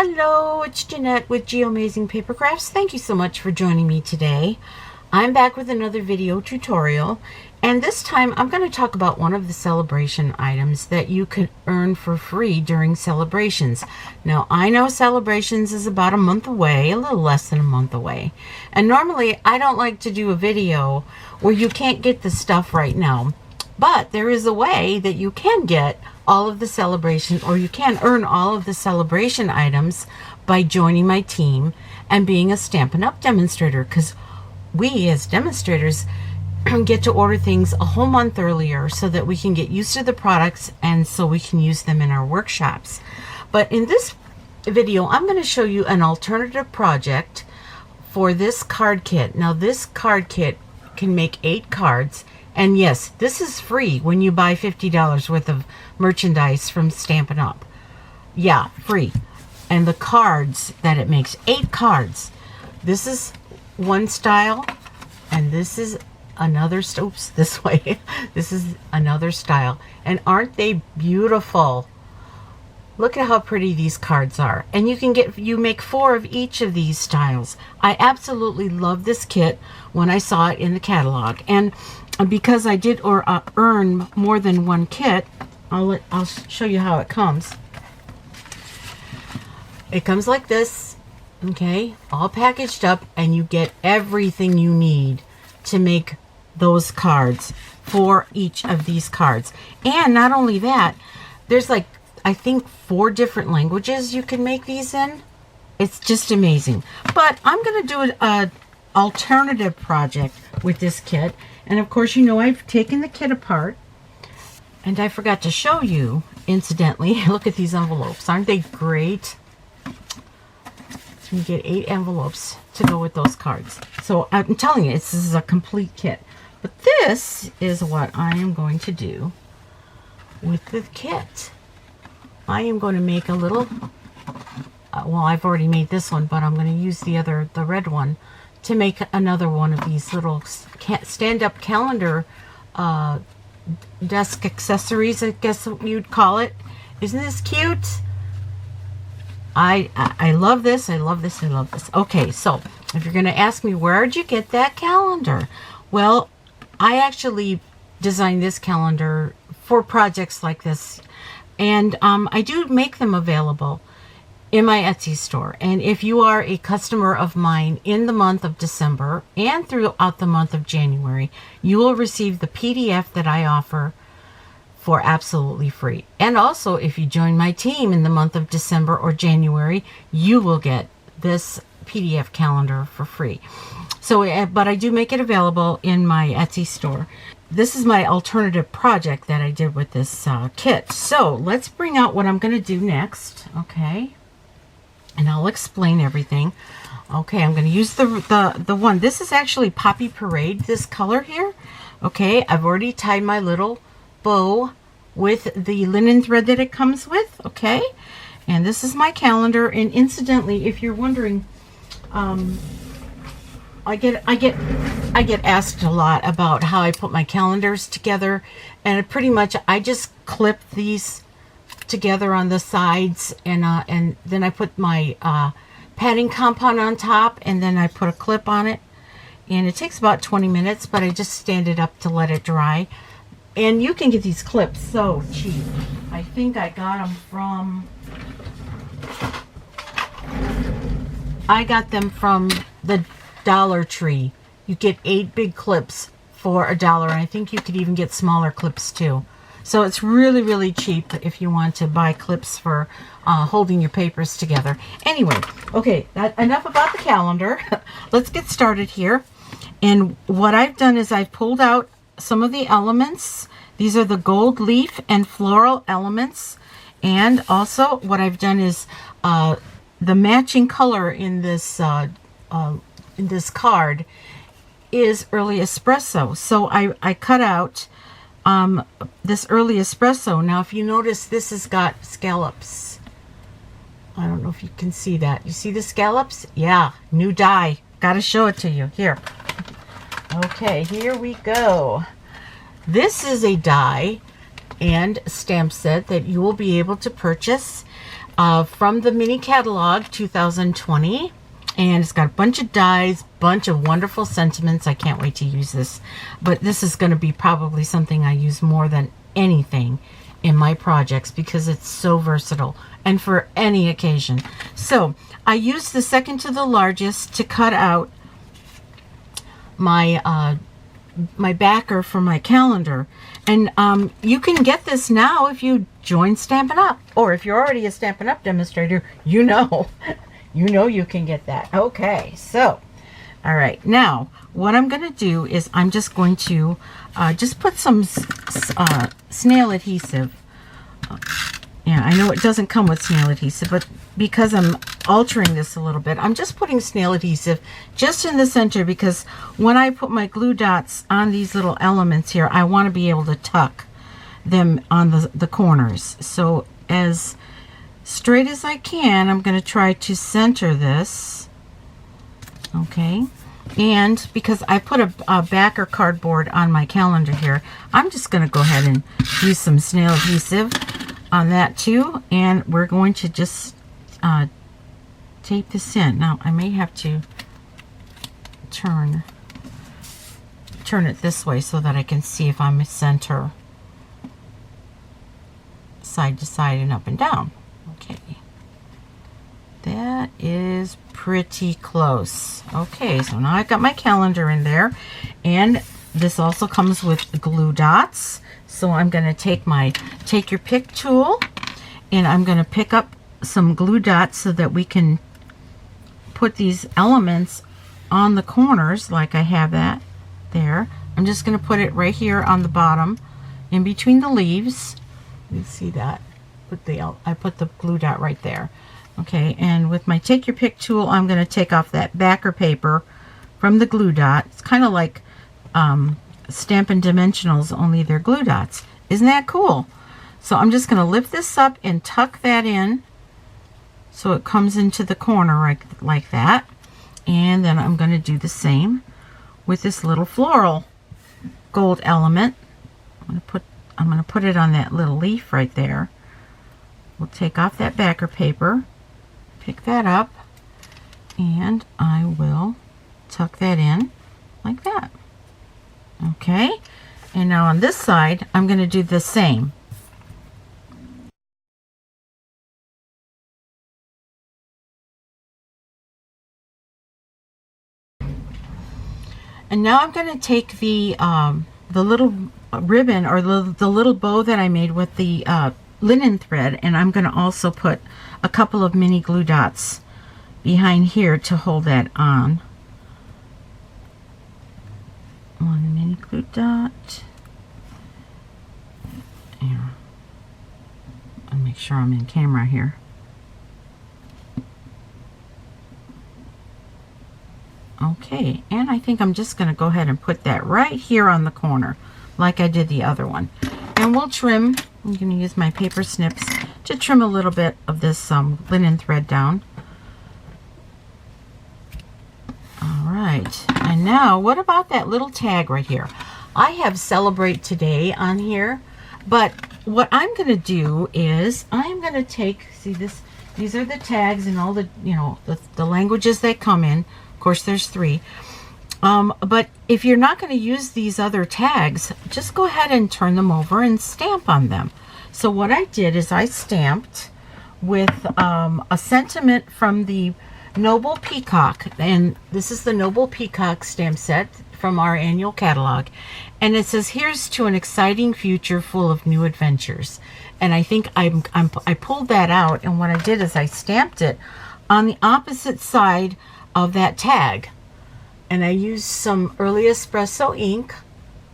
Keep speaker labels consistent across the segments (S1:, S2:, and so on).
S1: Hello, it's Jeanette with Amazing Paper Crafts. Thank you so much for joining me today. I'm back with another video tutorial, and this time I'm going to talk about one of the celebration items that you can earn for free during celebrations. Now, I know celebrations is about a month away, a little less than a month away, and normally I don't like to do a video where you can't get the stuff right now, but there is a way that you can get all of the celebration, or you can earn all of the celebration items by joining my team and being a Stampin' Up! Demonstrator, because we as demonstrators get to order things a whole month earlier so that we can get used to the products and so we can use them in our workshops. But in this video, I'm going to show you an alternative project for this card kit. Now, this card kit can make 8 cards. And yes, this is free when you buy $50 worth of merchandise from Stampin' Up! Yeah, free. And the cards that it makes, 8 cards. This is one style, and this is another, oops, this way. This is another style. And aren't they beautiful? Look at how pretty these cards are. And you make 4 of each of these styles. I absolutely love this kit when I saw it in the catalog. And because I did earn more than one kit, I'll show you how it comes. It comes like this, okay, all packaged up, and you get everything you need to make those cards for each of these cards. And not only that, there's like, I think 4 different languages you can make these in. It's just amazing. But I'm going to do an alternative project with this kit. And of course, you know, I've taken the kit apart. And I forgot to show you, incidentally, look at these envelopes. Aren't they great? You get 8 envelopes to go with those cards. So I'm telling you, this is a complete kit. But this is what I am going to do with the kit. I am going to make a little, well, I've already made this one, but I'm going to use the red one, to make another one of these little stand-up calendar desk accessories, I guess you'd call it. Isn't this cute? I love this. I love this. I love this. Okay, so if you're going to ask me, where'd you get that calendar? Well, I actually designed this calendar for projects like this. And I do make them available in my Etsy store. And if you are a customer of mine in the month of December and throughout the month of January, you will receive the PDF that I offer for absolutely free. And also, if you join my team in the month of December or January, you will get this PDF calendar for free. So, but I do make it available in my Etsy store. This is my alternative project that I did with this kit. So let's bring out what I'm going to do next. Okay. And I'll explain everything. Okay, I'm going to use the one. This is actually Poppy Parade, this color here. Okay, I've already tied my little bow with the linen thread that it comes with. Okay, and this is my calendar. And incidentally, if you're wondering, I get asked a lot about how I put my calendars together, and pretty much I just clip these together on the sides, and then I put my padding compound on top, and then I put a clip on it, and it takes about 20 minutes, but I just stand it up to let it dry. And you can get these clips so cheap. I think I got them from, the Dollar Tree. You get 8 big clips for $1, and I think you could even get smaller clips too. So it's really, really cheap if you want to buy clips for holding your papers together. Anyway, okay, enough about the calendar. Let's get started here. And what I've done is I've pulled out some of the elements. These are the gold leaf and floral elements. And also what I've done is the matching color in this card is early espresso. So I cut out this early espresso. Now, if you notice, this has got scallops. I don't know if you can see that. You see the scallops? Yeah, new dye. Got to show it to you. Here. Okay, here we go. This is a die and stamp set that you will be able to purchase from the mini catalog 2020. And it's got a bunch of dies, bunch of wonderful sentiments. I can't wait to use this. But this is going to be probably something I use more than anything in my projects because it's so versatile and for any occasion. So I used the second to the largest to cut out my my backer for my calendar. And you can get this now if you join Stampin' Up! Or if you're already a Stampin' Up! Demonstrator, you know. You know you can get that. Okay, so, all right. Now, what I'm going to do is I'm just going to just put some snail adhesive. Yeah, I know it doesn't come with snail adhesive, but because I'm altering this a little bit, I'm just putting snail adhesive just in the center because when I put my glue dots on these little elements here, I want to be able to tuck them on the corners. So as straight as I can, I'm going to try to center this. Okay. And because I put a backer cardboard on my calendar here, I'm just going to go ahead and use some snail adhesive on that too. And we're going to just tape this in. Now, I may have to turn it this way so that I can see if I'm center side to side and up and down. Okay, that is pretty close. Okay, so now I've got my calendar in there, and this also comes with glue dots. So I'm going to take your pick tool, and I'm going to pick up some glue dots so that we can put these elements on the corners like I have that there. I'm just going to put it right here on the bottom in between the leaves. You see that? I put the glue dot right there. Okay, and with my take your pick tool, I'm going to take off that backer paper from the glue dot. It's kind of like Stampin' Dimensionals, only they're glue dots. Isn't that cool? So I'm just going to lift this up and tuck that in so it comes into the corner right like that. And then I'm going to do the same with this little floral gold element. I'm going to put it on that little leaf right there. We'll take off that backer paper, pick that up, and I will tuck that in like that. Okay, and now on this side, I'm going to do the same. And now I'm going to take the little ribbon or the little bow that I made with the linen thread, and I'm going to also put a couple of mini glue dots behind here to hold that on. One mini glue dot. Here. I'll make sure I'm in camera here. Okay, and I think I'm just going to go ahead and put that right here on the corner like I did the other one. And we'll trim. I'm going to use my paper snips to trim a little bit of this linen thread down. All right, and now what about that little tag right here? I have Celebrate Today on here, but what I'm going to do is I'm going to take, see this, these are the tags and all the, you know, the languages they come in. Of course, there's 3. But if you're not going to use these other tags, just go ahead and turn them over and stamp on them. So what I did is I stamped with a sentiment from the Noble Peacock. And this is the Noble Peacock stamp set from our annual catalog. And it says, "Here's to an exciting future full of new adventures." And I think I pulled that out. And what I did is I stamped it on the opposite side of that tag. And I used some Early Espresso ink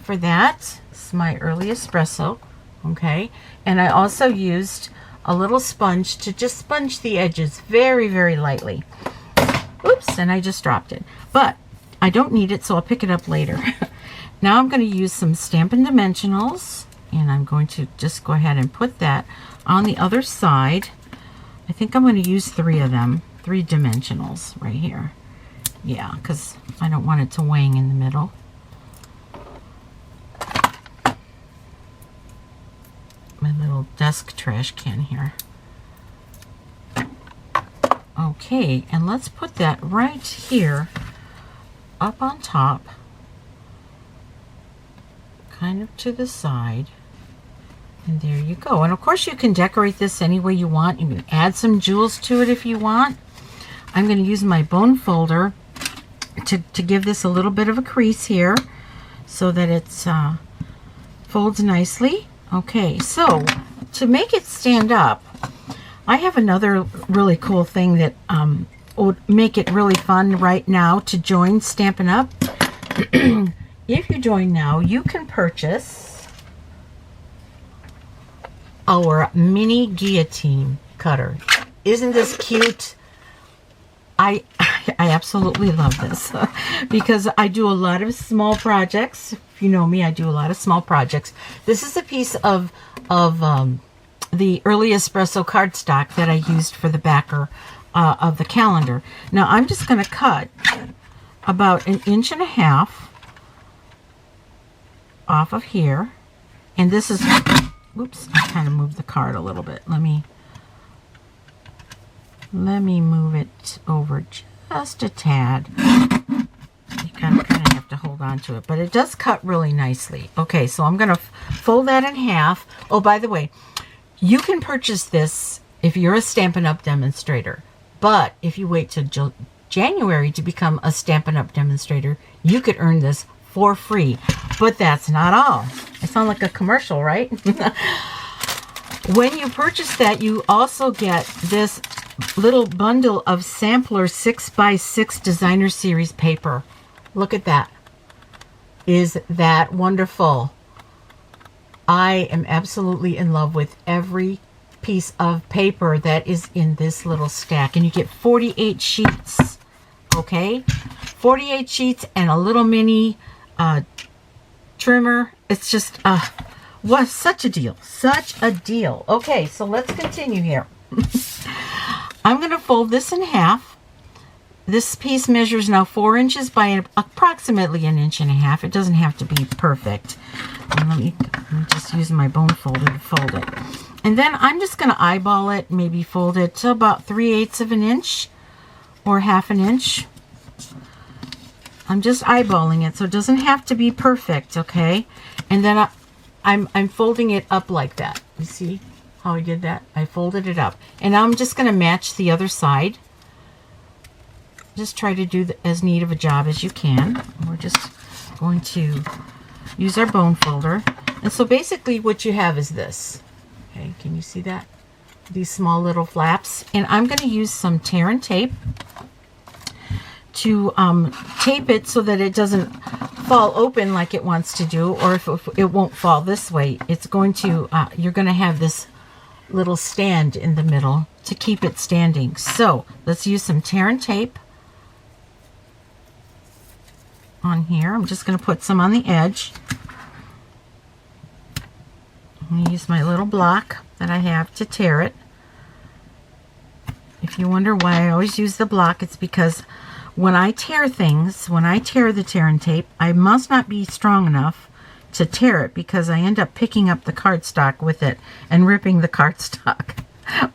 S1: for that. This is my Early Espresso. Okay. And I also used a little sponge to just sponge the edges very, very lightly. Oops, and I just dropped it. But I don't need it, so I'll pick it up later. Now I'm going to use some Stampin' Dimensionals, and I'm going to just go ahead and put that on the other side. I think I'm going to use 3 of them, 3 dimensionals right here. Yeah, because I don't want it to wang in the middle. My little desk trash can here. Okay, and let's put that right here up on top, kind of to the side. And there you go. And of course you can decorate this any way you want. You can add some jewels to it if you want. I'm going to use my bone folder to give this a little bit of a crease here so that it folds nicely. Okay, so to make it stand up, I have another really cool thing that would make it really fun right now to join Stampin' Up. If you join now, you can purchase our mini guillotine cutter. Isn't this cute? I absolutely love this because I do a lot of small projects. If you know me, I do a lot of small projects. This is a piece of the early espresso cardstock that I used for the backer of the calendar. Now I'm just going to cut about 1.5 inches off of here, and this is, whoops, I kind of moved the card a little bit. Let me move it over just a tad. You kind of have to hold on to it, but it does cut really nicely. Okay, so I'm going to fold that in half. Oh, by the way, you can purchase this if you're a Stampin' Up! Demonstrator, but if you wait till January to become a Stampin' Up! Demonstrator, you could earn this for free. But that's not all. I sound like a commercial, right? When you purchase that, you also get this little bundle of sampler 6x6 designer series paper. Look at that. Is that wonderful? I am absolutely in love with every piece of paper that is in this little stack. And you get 48 sheets. Okay? 48 sheets and a little mini trimmer. It's just, was such a deal. Such a deal. Okay, so let's continue here. I'm going to fold this in half. This piece measures now 4 inches by approximately 1.5 inches. It doesn't have to be perfect. And let me just use my bone folder to fold it. And then I'm just going to eyeball it, maybe fold it to about 3/8 of an inch or 1/2 inch. I'm just eyeballing it, so it doesn't have to be perfect, okay? And then I'm folding it up like that. You see how I did that? I folded it up. And now I'm just going to match the other side. Just try to do as neat of a job as you can. We're just going to use our bone folder. And so basically what you have is this. Okay, can you see that? These small little flaps. And I'm going to use some tear and tape to tape it so that it doesn't fall open like it wants to do, or if it won't fall this way, it's going to, you're going to have this little stand in the middle to keep it standing. So let's use some tear and tape on here. I'm just going to put some on the edge. I'm going to use my little block that I have to tear it. If you wonder why I always use the block, it's because when I tear things, when I tear the tear and tape, I must not be strong enough to tear it because I end up picking up the cardstock with it and ripping the cardstock.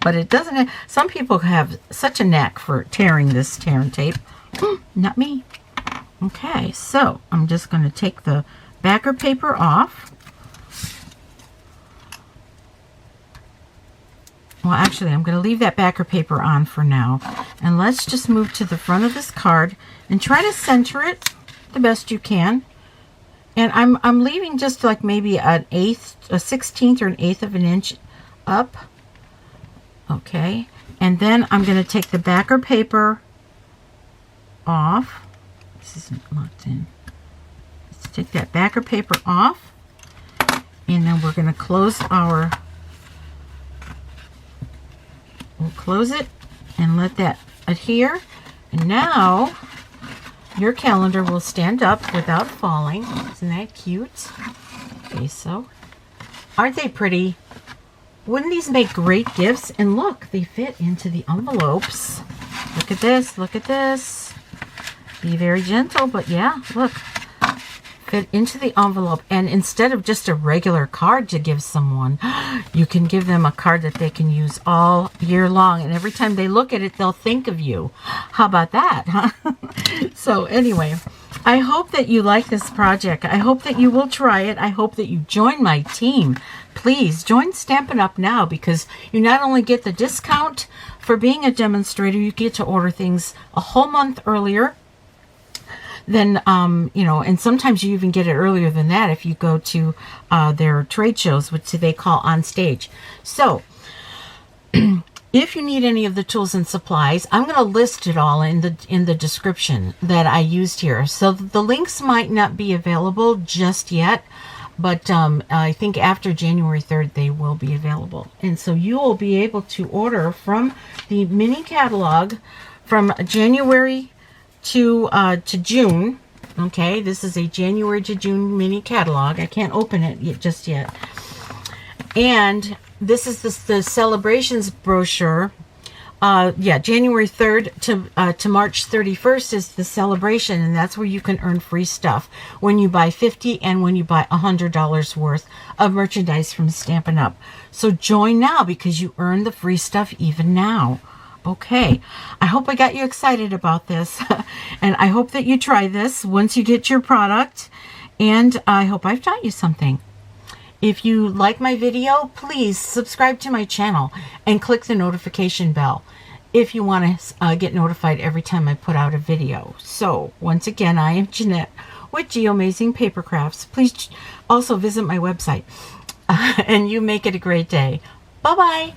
S1: But it doesn't, some people have such a knack for tearing this tear and tape. Not me. Okay, so I'm just going to take the backer paper off. Well, actually, I'm going to leave that backer paper on for now. And let's just move to the front of this card and try to center it the best you can. And I'm leaving just like maybe an 1/16 or an 1/8 of an inch up. Okay. And then I'm going to take the backer paper off. This isn't locked in. Let's take that backer paper off. And then we're going to close our... We'll close it and let that adhere. And now your calendar will stand up without falling. Isn't that cute? Okay, so aren't they pretty? Wouldn't these make great gifts? And look, they fit into the envelopes. Look at this, look at this. Be very gentle, but yeah, look. fit into the envelope. And instead of just a regular card to give someone, you can give them a card that they can use all year long. And every time they look at it, they'll think of you. How about that, huh? So anyway, I hope that you like this project. I hope that you will try it. I hope that you join my team. Please join Stampin' Up! Now, because you not only get the discount for being a demonstrator, you get to order things a whole month earlier. Then, you know, and sometimes you even get it earlier than that if you go to their trade shows, which they call on stage. So, if you need any of the tools and supplies, I'm going to list it all in the description that I used here. So the links might not be available just yet, but I think after January 3rd they will be available. And so you will be able to order from the mini catalog from January to June. Okay, this is a January to June mini catalog. I can't open it just yet. And this is the celebrations brochure. Yeah, January 3rd to March 31st is the celebration, and that's where you can earn free stuff when you buy $50 and when you buy $100 worth of merchandise from Stampin' Up. So join now because you earn the free stuff even now. Okay, I hope I got you excited about this, and I hope that you try this once you get your product, and I hope I've taught you something. If you like my video, please subscribe to my channel and click the notification bell if you want to get notified every time I put out a video. So, once again, I am Jeanette with Geomazing Paper Crafts. Please also visit my website, and you make it a great day. Bye-bye.